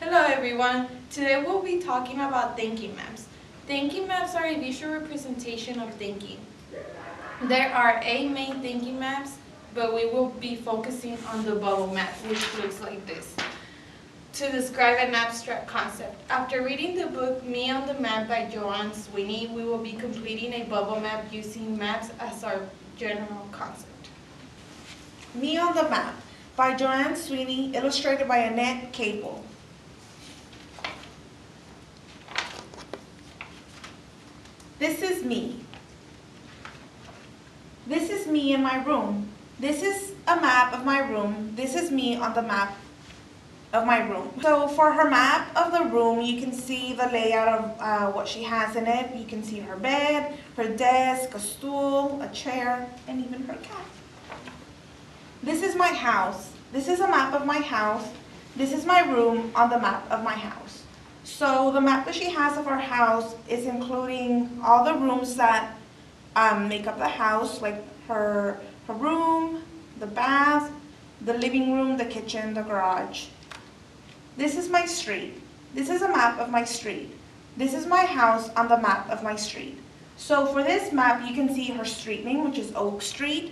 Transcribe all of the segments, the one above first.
Hello everyone. Today we'll be talking about thinking maps. Thinking maps are a visual representation of thinking. There are 8 main thinking maps, but we will be focusing on the bubble map, which looks like this, to describe an abstract concept. After reading the book Me on the Map by Joanne Sweeney, we will be completing a bubble map using maps as our general concept. Me on the Map by Joanne Sweeney, illustrated by Annette Cable. This is me. This is me in my room. This is a map of my room. This is me on the map of my room. So for her map of the room, you can see the layout of what she has in it. You can see her bed, her desk, a stool, a chair, and even her cat. This is my house. This is a map of my house. This is my room on the map of my house. So the map that she has of her house is including all the rooms that make up the house, like her room, the bath, the living room, the kitchen, the garage. This is my street. This is a map of my street. This is my house on the map of my street. So for this map, you can see her street name, which is Oak Street.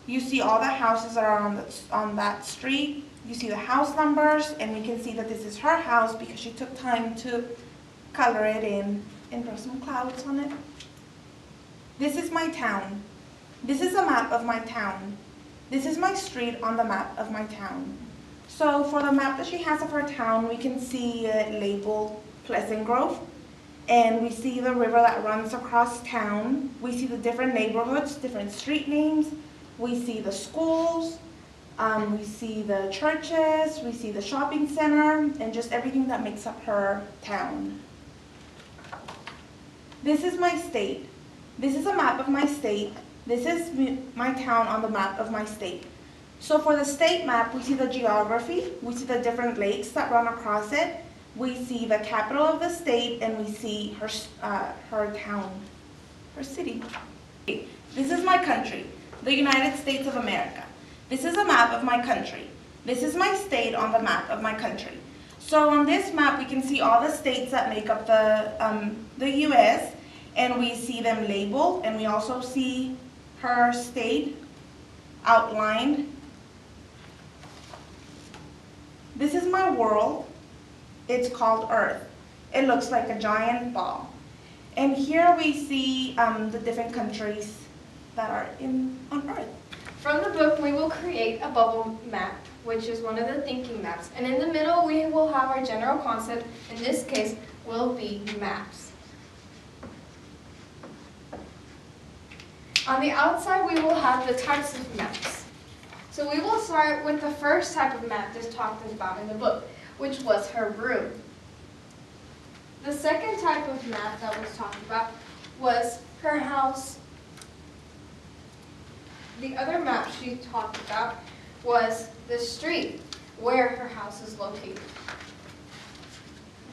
You see all the houses that are on that street. You see the house numbers, and we can see that this is her house because she took time to color it in and draw some clouds on it. This is my town. This is a map of my town. This is my street on the map of my town. So for the map that she has of her town, we can see it labeled Pleasant Grove, and we see the river that runs across town. We see the different neighborhoods, different street names. We see the schools. We see the churches, we see the shopping center, and just everything that makes up her town. This is my state. This is a map of my state. This is my town on the map of my state. So for the state map, we see the geography, we see the different lakes that run across it, we see the capital of the state, and we see her town, her city. This is my country, the United States of America. This is a map of my country. This is my state on the map of my country. So on this map, we can see all the states that make up the U.S., and we see them labeled, and we also see her state outlined. This is my world. It's called Earth. It looks like a giant ball. And here we see the different countries that are on Earth. From the book, we will create a bubble map, which is one of the thinking maps. And in the middle, we will have our general concept. In this case, will be maps. On the outside, we will have the types of maps. So we will start with the first type of map that's talked about in the book, which was her room. The second type of map that was talked about was her house. The other map she talked about was the street where her house is located.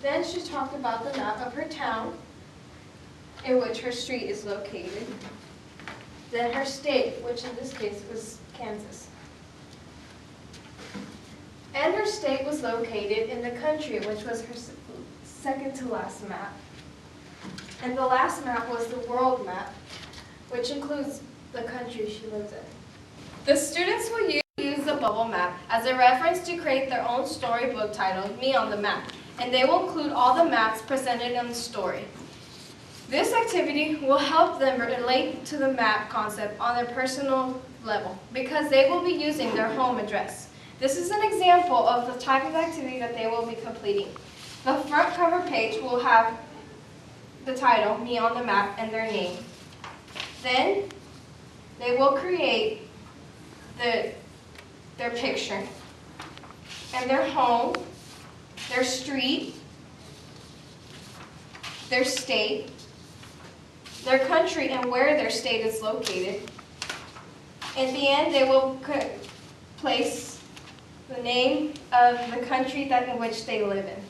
Then she talked about the map of her town in which her street is located. Then her state, which in this case was Kansas. And her state was located in the country, which was her second to last map. And the last map was the world map, which includes the country she lives in. The students will use the bubble map as a reference to create their own storybook titled Me on the Map, and they will include all the maps presented in the story. This activity will help them relate to the map concept on their personal level because they will be using their home address. This is an example of the type of activity that they will be completing. The front cover page will have the title, Me on the Map, and their name. Then they will create their picture and their home, their street, their state, their country, and where their state is located. In the end, they will place the name of the country in which they live in.